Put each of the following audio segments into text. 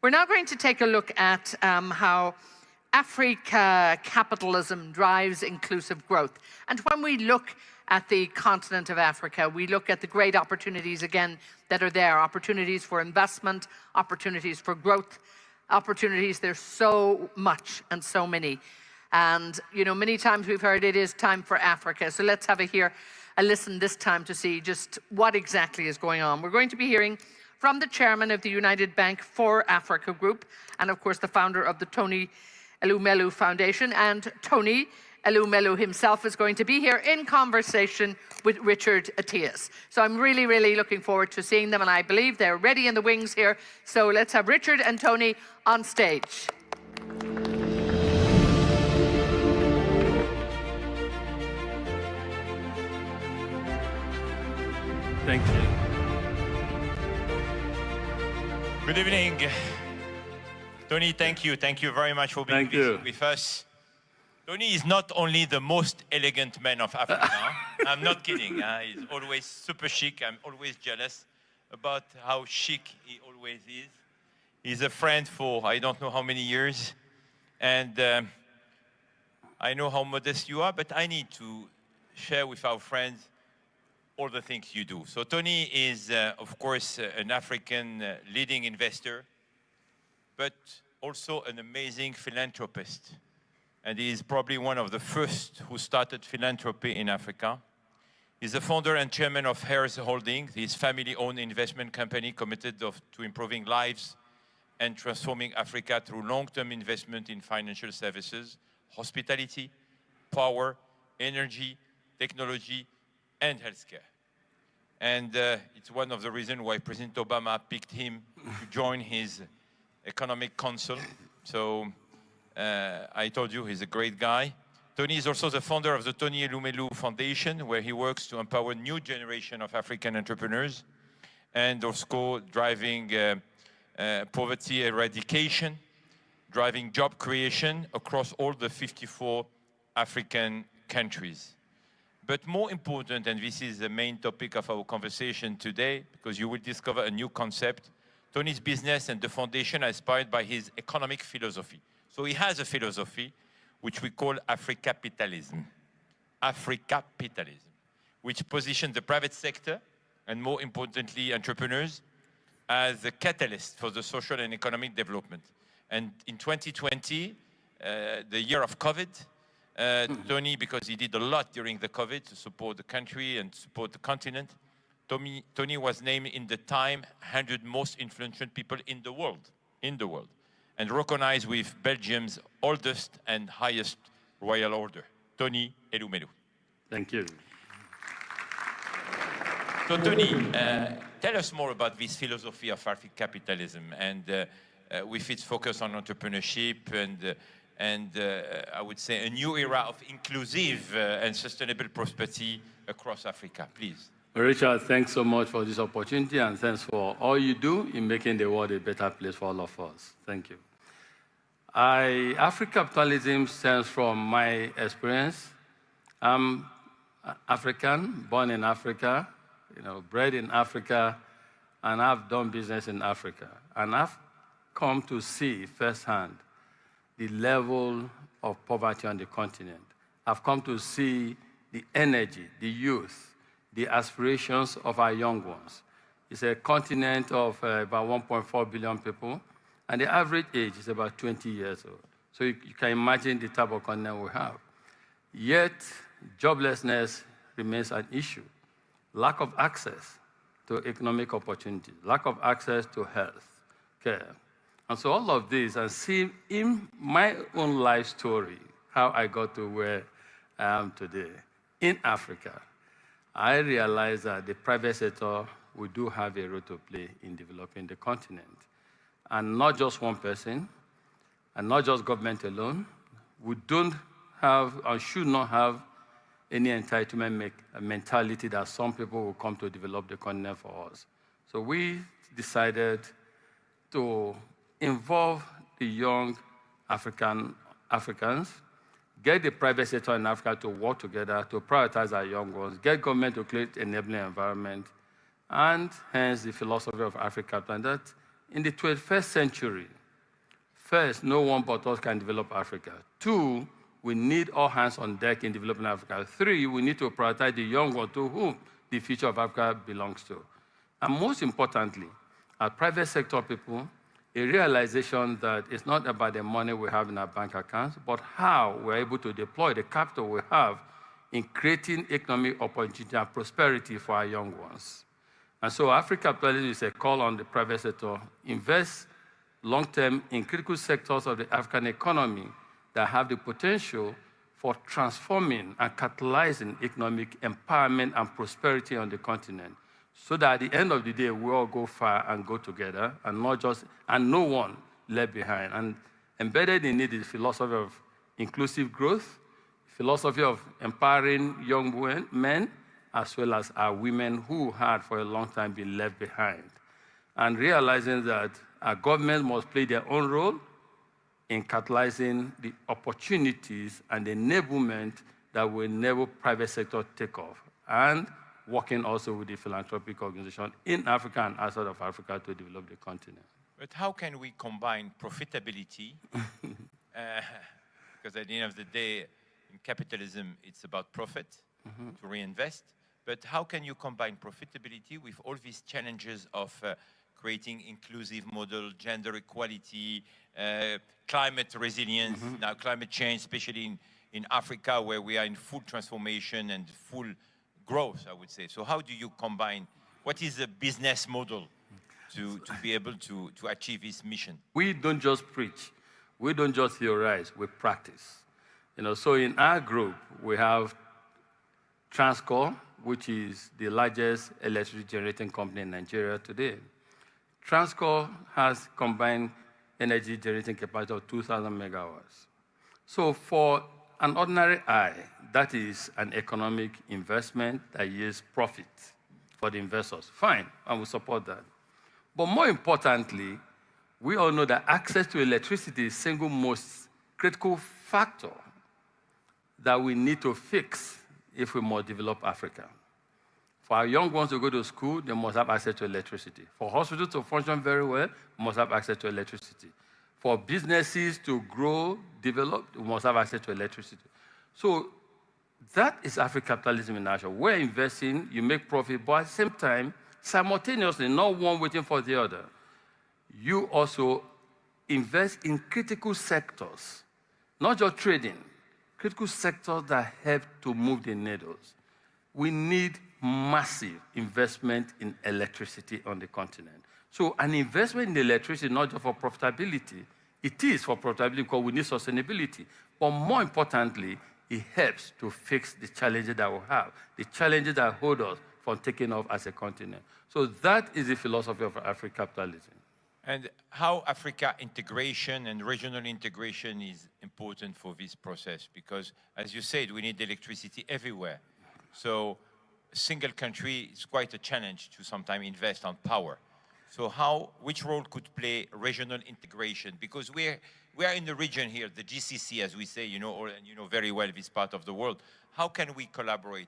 We're now going to take a look at how Africa capitalism drives inclusive growth. And when we look at the continent of Africa, we look at the great opportunities, again, that are there. Opportunities for investment, opportunities for growth, opportunities. There's so much and so many. And, you know, many times we've heard it is time for Africa. So let's have a listen this time to see just what exactly is going on. We're going to be hearing from the chairman of the United Bank for Africa Group, and of course the founder of the Tony Elumelu Foundation. And Tony Elumelu himself is going to be here in conversation with Richard Atias. So I'm really, really looking forward to seeing them, and I believe they're ready in the wings here. So let's have Richard and Tony on stage. Thank you. Good evening. Tony, thank you. Thank you very much for being with us. Tony is not only the most elegant man of Africa. I'm not kidding. He's always super chic. I'm always jealous about how chic he always is. He's a friend for I don't know how many years. And I know how modest you are, but I need to share with our friends all the things you do. So Tony is, of course, an African leading investor, but also an amazing philanthropist. And he is probably one of the first who started philanthropy in Africa. He's the founder and chairman of Harris Holdings, his family-owned investment company committed to improving lives and transforming Africa through long-term investment in financial services, hospitality, power, energy, technology, and healthcare. And it's one of the reasons why President Obama picked him to join his economic council. So I told you he's a great guy. Tony is also the founder of the Tony Elumelu Foundation, where he works to empower new generation of African entrepreneurs and also driving poverty eradication, driving job creation across all the 54 African countries. But more important, and this is the main topic of our conversation today, because you will discover a new concept, Tony's business and the foundation are inspired by his economic philosophy. So he has a philosophy which we call Afri-Capitalism. Afri-Capitalism, which positions the private sector, and more importantly, entrepreneurs, as a catalyst for the social and economic development. And in 2020, the year of COVID, Tony, because he did a lot during the COVID to support the country and support the continent, Tony was named in the Time 100 most influential people in the world, and recognized with Belgium's oldest and highest royal order, Tony Elumelu. Thank you. So Tony, tell us more about this philosophy of Afri-Capitalism and with its focus on entrepreneurship and I would say a new era of inclusive and sustainable prosperity across Africa, please. Richard, thanks so much for this opportunity, and thanks for all you do in making the world a better place for all of us. Thank you. Afri-Capitalism stems from my experience. I'm African, born in Africa, bred in Africa, and I've done business in Africa. And I've come to see firsthand the level of poverty on the continent. I've come to see the energy, the youth, the aspirations of our young ones. It's a continent of about 1.4 billion people, and the average age is about 20 years old. So you can imagine the type of continent we have. Yet, joblessness remains an issue. Lack of access to economic opportunities, lack of access to health care. And so all of this, and see in my own life story, how I got to where I am today. In Africa, I realized that the private sector, we do have a role to play in developing the continent. And not just one person, and not just government alone. We don't have, or should not have, any entitlement mentality that some people will come to develop the continent for us. So we decided to involve the young Africans, get the private sector in Africa to work together to prioritize our young ones, get government to create an enabling environment, and hence the philosophy of Africa, and that in the 21st century, first, no one but us can develop Africa. 2, we need all hands on deck in developing Africa. 3, we need to prioritize the young ones to whom the future of Africa belongs to. And most importantly, as private sector people, a realization that it's not about the money we have in our bank accounts, but how we're able to deploy the capital we have in creating economic opportunity and prosperity for our young ones. And so Africa Capitalism is a call on the private sector, invest long-term in critical sectors of the African economy that have the potential for transforming and catalyzing economic empowerment and prosperity on the continent, so that at the end of the day, we all go far and go together, and no one left behind. And embedded in it is philosophy of inclusive growth, philosophy of empowering young men, as well as our women who had for a long time been left behind. And realizing that our government must play their own role in catalyzing the opportunities and the enablement that will enable private sector take off, and working also with the philanthropic organization in Africa and outside of Africa to develop the continent. But how can we combine profitability? Because at the end of the day, in capitalism, it's about profit, to reinvest. But how can you combine profitability with all these challenges of creating inclusive model, gender equality, climate resilience, now climate change, especially in Africa, where we are in full transformation and full growth, I would say. So how do you combine, what is the business model to be able to achieve this mission? We don't just preach. We don't just theorize, we practice. So in our group, we have Transcorp, which is the largest electricity generating company in Nigeria today. Transcorp has combined energy generating capacity of 2,000 megawatts. So for an ordinary eye, that is an economic investment that yields profit for the investors. Fine, and we support that. But more importantly, we all know that access to electricity is the single most critical factor that we need to fix if we must develop Africa. For our young ones to go to school, they must have access to electricity. For hospitals to function very well, we must have access to electricity. For businesses to grow, develop, we must have access to electricity. So that is African capitalism in action. We're investing, you make profit, but at the same time, simultaneously, not one waiting for the other, you also invest in critical sectors, not just trading, critical sectors that help to move the needles. We need massive investment in electricity on the continent. So an investment in electricity, not just for profitability, it is for profitability because we need sustainability, but more importantly, it helps to fix the challenges that we have, the challenges that hold us from taking off as a continent. So that is the philosophy of African capitalism. And how Africa integration and regional integration is important for this process? Because, as you said, we need electricity everywhere. So a single country is quite a challenge to sometimes invest on power. So which role could play regional integration? Because we are in the region here, the GCC, as we say, and you know very well this part of the world. How can we collaborate?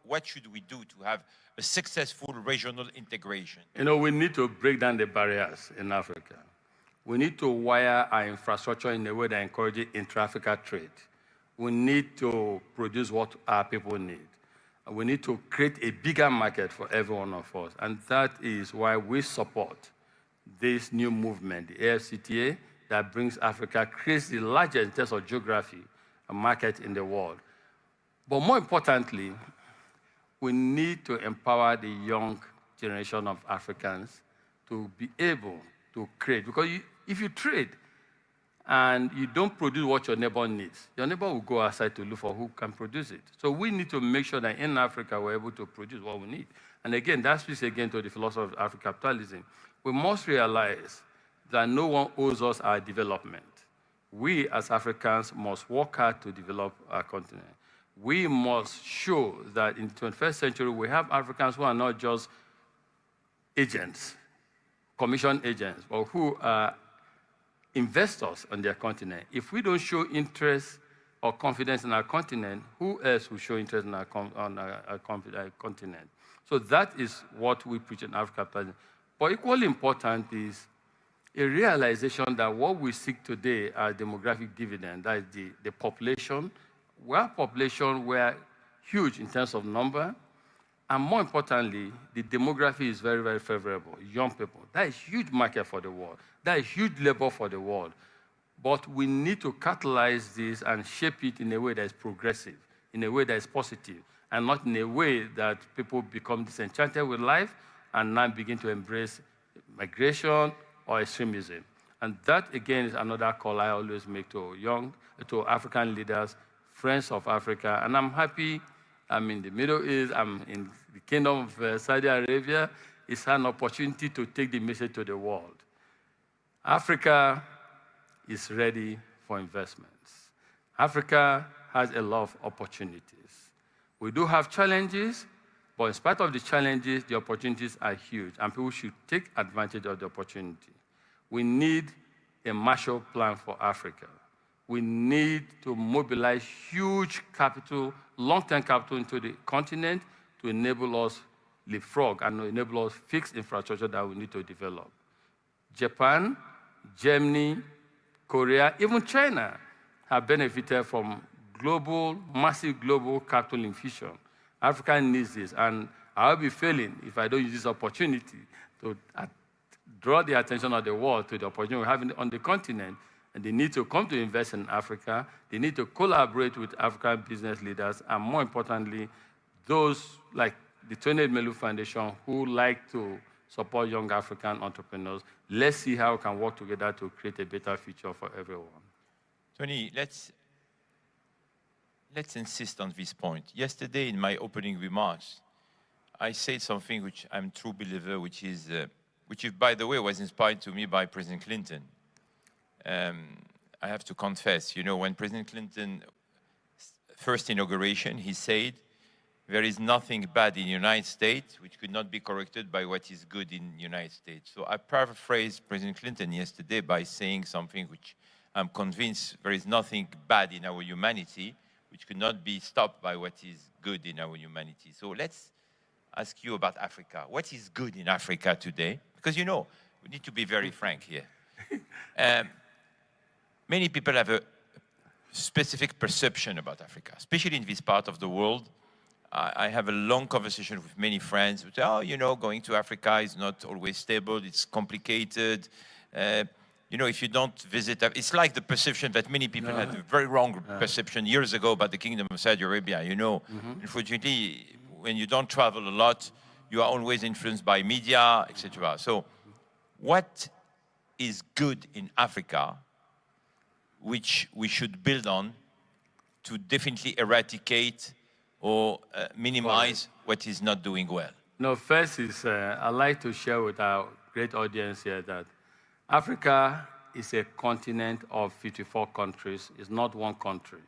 What should we do to have a successful regional integration? We need to break down the barriers in Africa. We need to wire our infrastructure in a way that encourages intra-Africa trade. We need to produce what our people need. We need to create a bigger market for every one of us. And that is why we support this new movement, the AFCTA, that brings Africa, creates the largest in terms of geography, a market in the world. But more importantly, we need to empower the young generation of Africans to be able to create. Because if you trade and you don't produce what your neighbor needs, your neighbor will go outside to look for who can produce it. So we need to make sure that in Africa we're able to produce what we need. And again, that speaks again to the philosophy of African capitalism. We must realize that no one owes us our development. We as Africans must work hard to develop our continent. We must show that in the 21st century, we have Africans who are not just agents, commission agents, but who are investors on their continent. If we don't show interest or confidence in our continent, who else will show interest in our continent? So that is what we preach in African capitalism. But equally important is a realization that what we seek today as demographic dividend, that is the population, where population were huge in terms of number, and more importantly, the demography is very, very favorable. Young people, that is huge market for the world. That is huge labor for the world. But we need to catalyze this and shape it in a way that is progressive, in a way that is positive, and not in a way that people become disenchanted with life and now begin to embrace migration or extremism. And that, again, is another call I always make to African leaders, friends of Africa. And I'm happy I'm in the Middle East, I'm in the Kingdom of Saudi Arabia. It's an opportunity to take the message to the world. Africa is ready for investments. Africa has a lot of opportunities. We do have challenges, but in spite of the challenges, the opportunities are huge, and people should take advantage of the opportunity. We need a Marshall Plan for Africa. We need to mobilize huge capital, long-term capital into the continent to enable us leapfrog and enable us fix infrastructure that we need to develop. Japan, Germany, Korea, even China have benefited from massive global capital infusion. Africa needs this, and I'll be failing if I don't use this opportunity to draw the attention of the world to the opportunity we have on the continent. And they need to come to invest in Africa. They need to collaborate with African business leaders, and more importantly, those like the Tony Elumelu Foundation who like to support young African entrepreneurs. Let's see how we can work together to create a better future for everyone. Tony, let's insist on this point. Yesterday, in my opening remarks, I said something which I'm a true believer, which is, by the way, was inspired to me by President Clinton. I have to confess, when President Clinton first inauguration, he said, there is nothing bad in the United States which could not be corrected by what is good in the United States. So I paraphrased President Clinton yesterday by saying something which I'm convinced there is nothing bad in our humanity which could not be stopped by what is good in our humanity. So let's ask you about Africa. What is good in Africa today? Because, we need to be very frank here. Many people have a specific perception about Africa, especially in this part of the world. I have a long conversation with many friends who say, going to Africa is not always stable, it's complicated. If you don't visit, it's like the perception that many people had a very wrong perception years ago about the Kingdom of Saudi Arabia. Unfortunately, when you don't travel a lot, you are always influenced by media, etc. So what is good in Africa which we should build on to definitely eradicate or minimize what is not doing well? No, first is I'd like to share with our great audience here that Africa is a continent of 54 countries. It's not one country.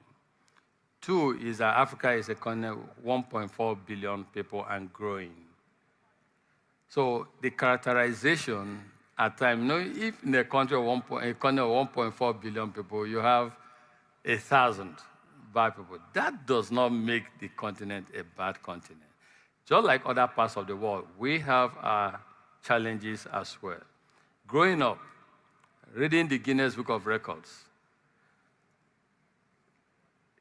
Two is that Africa is a continent of 1.4 billion people and growing. So the characterization at times, if in a country of 1.4 billion people, you have 1,000 bad people, that does not make the continent a bad continent. Just like other parts of the world, we have our challenges as well. Growing up, reading the Guinness Book of Records,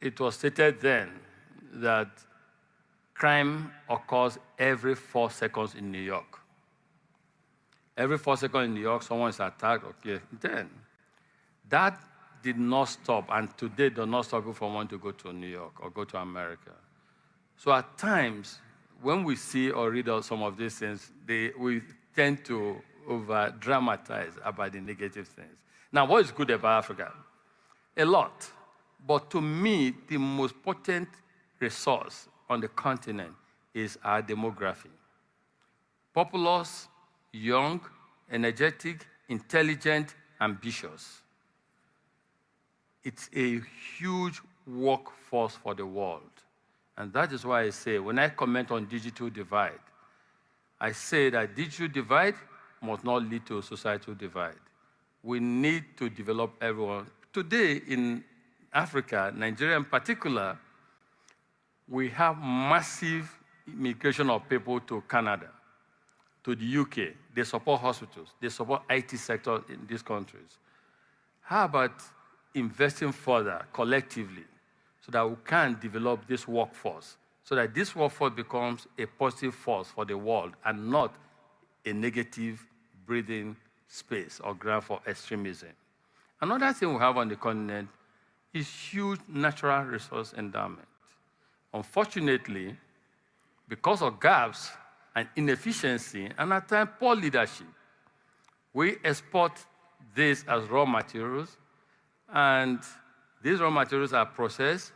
it was stated then that crime occurs every 4 seconds in New York. Every 4 seconds in New York, someone is attacked. Okay, then that did not stop, and today does not stop people from wanting to go to New York or go to America. So at times, when we see or read out some of these things, we tend to over-dramatize about the negative things. Now, what is good about Africa? A lot. But to me, the most potent resource on the continent is our demography. Populous, young, energetic, intelligent, ambitious. It's a huge workforce for the world. And that is why I say, when I comment on digital divide, I say that digital divide must not lead to a societal divide. We need to develop everyone. Today in Africa, Nigeria in particular, we have massive immigration of people to Canada, to the UK. They support hospitals. They support IT sector in these countries. How about investing further collectively so that we can develop this workforce, so that this workforce becomes a positive force for the world and not a negative breathing space or ground for extremism. Another thing we have on the continent is huge natural resource endowment. Unfortunately, because of gaps and inefficiency and at times poor leadership, we export this as raw materials, and these raw materials are processed.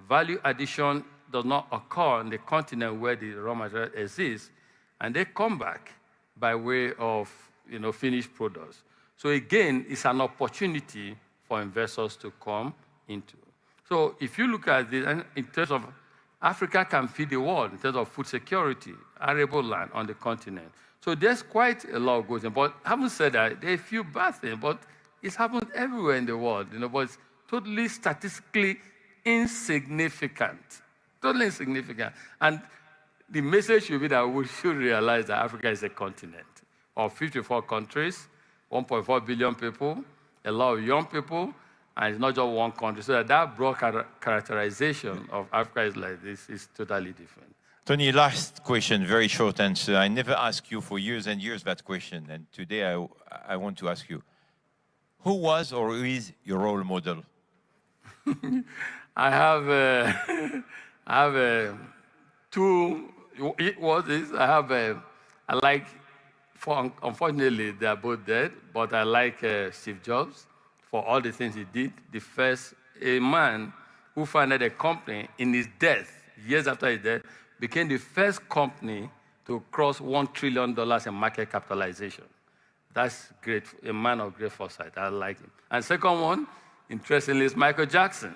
Value addition does not occur on the continent where the raw material exists, and they come back by way of finished products. So again, it's an opportunity for investors to come into. So if you look at this, and in terms of Africa can feed the world in terms of food security, arable land on the continent. So there's quite a lot of good things. But having said that, there are a few bad things, but it's happened everywhere in the world, but it's totally statistically insignificant. Totally insignificant. And the message should be that we should realize that Africa is a continent of 54 countries, 1.4 billion people, a lot of young people, and it's not just one country. So that broad characterization of Africa is like this is totally different. Tony, last question, very short answer. I never asked you for years and years that question, and today I want to ask you, who was or who is your role model? I have two. I like. Unfortunately, they are both dead, but I like Steve Jobs for all the things he did. A man who founded a company in his death, years after his death, became the first company to cross $1 trillion in market capitalization. That's great, a man of great foresight. I like him. And second one, interestingly, is Michael Jackson.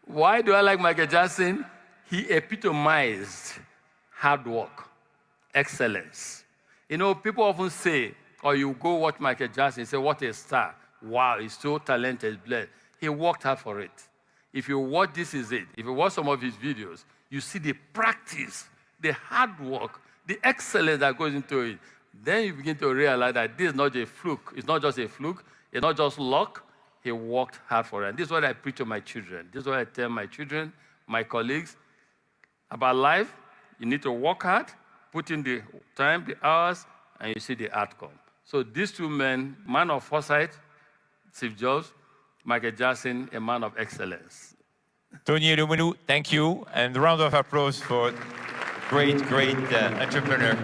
Why do I like Michael Jackson? He epitomized hard work, excellence. People often say, or you go watch Michael Jackson and say, what a star. Wow, he's so talented, blessed. He worked hard for it. If you watch This Is It, if you watch some of his videos, you see the practice, the hard work, the excellence that goes into it. Then you begin to realize that this is not a fluke. It's not just a fluke. It's not just luck. He worked hard for it. And this is what I preach to my children. This is what I tell my children, my colleagues, about life. You need to work hard, put in the time, the hours, and you see the outcome. So these two men, man of foresight, Steve Jobs, Michael Jackson, a man of excellence. Tony Elumelu, thank you. And a round of applause for great entrepreneur.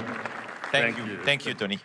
Thank you. Thank you, Tony.